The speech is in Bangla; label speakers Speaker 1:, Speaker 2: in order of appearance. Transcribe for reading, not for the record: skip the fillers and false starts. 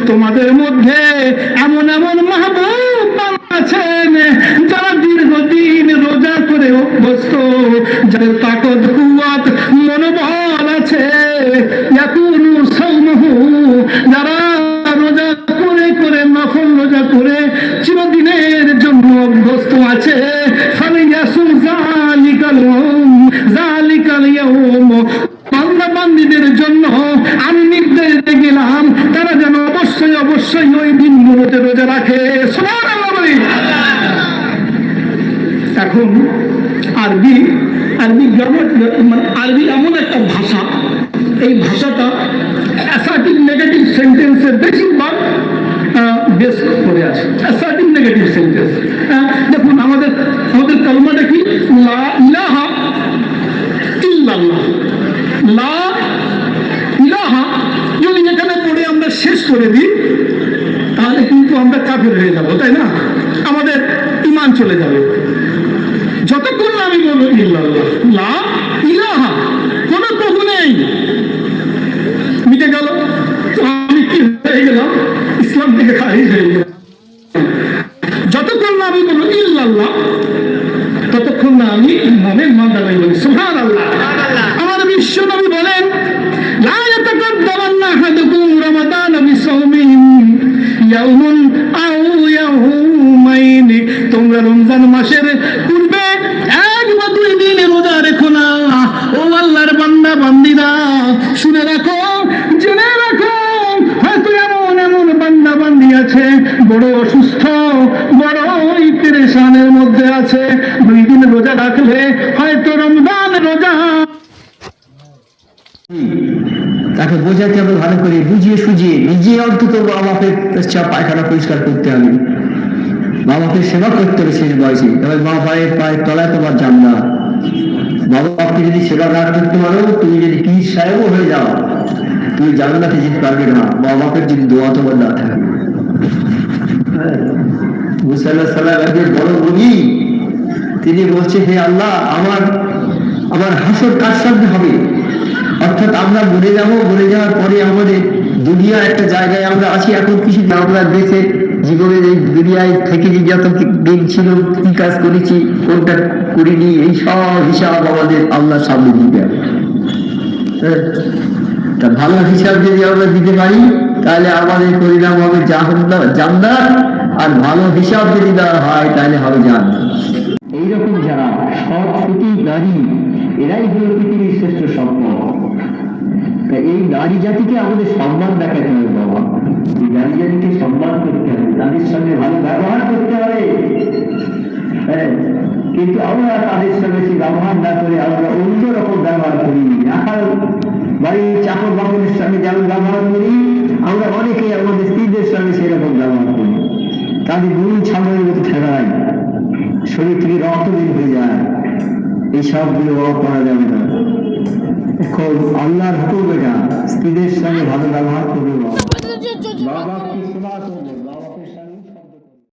Speaker 1: তোমাদের মধ্যে এমন এমন মাহবুব আছেন যারা দীর্ঘদিন রোজা করে অভ্যস্ত, যাদের তাকত কুওয়াত মনোবল আছে, ইয়াকুনু সাওমুহু, যারা রোজা করে করে নফল রোজা করে চিরদিনের জন্য অভ্যস্ত আছে। ফালিয়াসুম যালিকাল ইয়াউম, বান্দা বান্দীদের জন্য আমি নির্দেশ দিয়ে গেলাম তারা যেন অবশ্যই অবশ্যই ওই দিনগুলোতে রোজা রাখে। সুবহানাল্লাহ বলি। এখন আরবি এমন একটা ভাষা, এই ভাষাটা অ্যাসার্টিভ নেগেটিভ সেন্টেন্সের বেশিরভাগ বেস করে আছে। Assertive negative sentence. দেখুন আমাদের কালমাটা কি, লা ইলাহা ইল্লাল্লাহ। লা ইলাহা যদি এখানে পড়ে আমরা শেষ করে দিই তাহলে কিন্তু আমরা কাফের হয়ে যাব, তাই না? আমাদের ঈমান চলে যাবে। যতক্ষণ না আমি বলবো ইল্লাল্লাহ, লা ইলাহা, কোনো প্রভু নেই, মিটে গেল, আমি কি হয়ে গেলাম? ইসলাম থেকে খারিজ হয়ে গেলাম। যতক্ষণ না আমি বলবো ইল্লাল্লাহ ততক্ষণ না আমি মুমিন বান্দা হয়ে বলি সুবহানাল্লাহ। আমার বিশ্ব নবী বলেন, লা ইয়াতাকাদ্দামান্না আহাদুকুম রামাদান বিসাওমিন ইয়াউমুন আও ইয়াউমাইন, তোমরা রমজান মাসের পূর্বে এক বা দুই দিন রোজা রেখো না। ও আল্লাহর বান্দা বান্দীরা, শুনে রাখো, জেনে রাখো, হয়তো এমন এমন বান্দা বান্দী আছে বড় অসুস্থ, বড়ই পেরেশানের মধ্যে আছে, দুই দিন রোজা রাখলে হয়তো রমজান রোজা।
Speaker 2: তাকে বোঝাতে হবে ভালো করে, বুঝিয়ে সুঝিয়ে, নিজে অন্তত মা বাপের পায়খানা পরিষ্কার করতে হবে, মা বাপের সেবা করতে হবে শেষ বয়সে। তবে মা বাপের পায়ের তলায় তোমার জান্নাত। মা বাপকে যদি সেবা না করতে পারো, তুমি যদি পীর সাহেবও হয়ে যাও, তুমি জান্নাতে যেতে পারবে না মা বাপের যদি দোয়া তোমার না থাকে। মুসা আলাইহিস সালাম একজন বড় বলি, তিনি বলছে, হে আল্লাহ, আমার হাসর কার সামনে হবে? অর্থাৎ আমরা মরে যাব, মরে যাওয়ার পরে আমাদের দুনিয়া একটা জায়গায় আমরা আছি এখন, কিছু আমরা দেশে জীবনে এই দুনিয়ায় থেকে যে যত দিন ছিল, কি কাজ করেছি, কোনটা করিনি, এই সব হিসাব আমাদের আল্লাহর সামনে দিতে হবে। তা ভালো হিসাব যদি আমরা দিতে পারি তাহলে আমাদের পরিণাম হবে জান্নাত, আর ভালো হিসাব যদি দেওয়া হয় তাহলে হবে জান্নাত। এইরকম যারা সৎ সতী নারী, এরাই হল পৃথিবীর শ্রেষ্ঠ সম্পদ। এই নারী জাতিকে আমাদের সম্মান দেখাতে হবে বাবা, এই নারী জাতিকে সম্মান করতে হবে, তাদের সঙ্গে ভালো ব্যবহার করতে হবে। হ্যাঁ, কিন্তু আমরা তাদের সঙ্গে সেই ব্যবহার না করে আমরা অন্যরকম ব্যবহার করি। এখন বাড়ির চাকর বাকরের সঙ্গে যেমন ব্যবহার করি, আমরা অনেকেই আমাদের স্ত্রীদের সঙ্গে সেরকম ব্যবহার করি। তাদের গরু ছাগলের মতো ঠেকাই, শরীর থেকে রক্ত বের হয়ে যায়, এই সবগুলো করা যাবে না। এখন আল্লাহর হুকুম এটা, স্ত্রীদের সঙ্গে ভালো ব্যবহার করবে বাবা।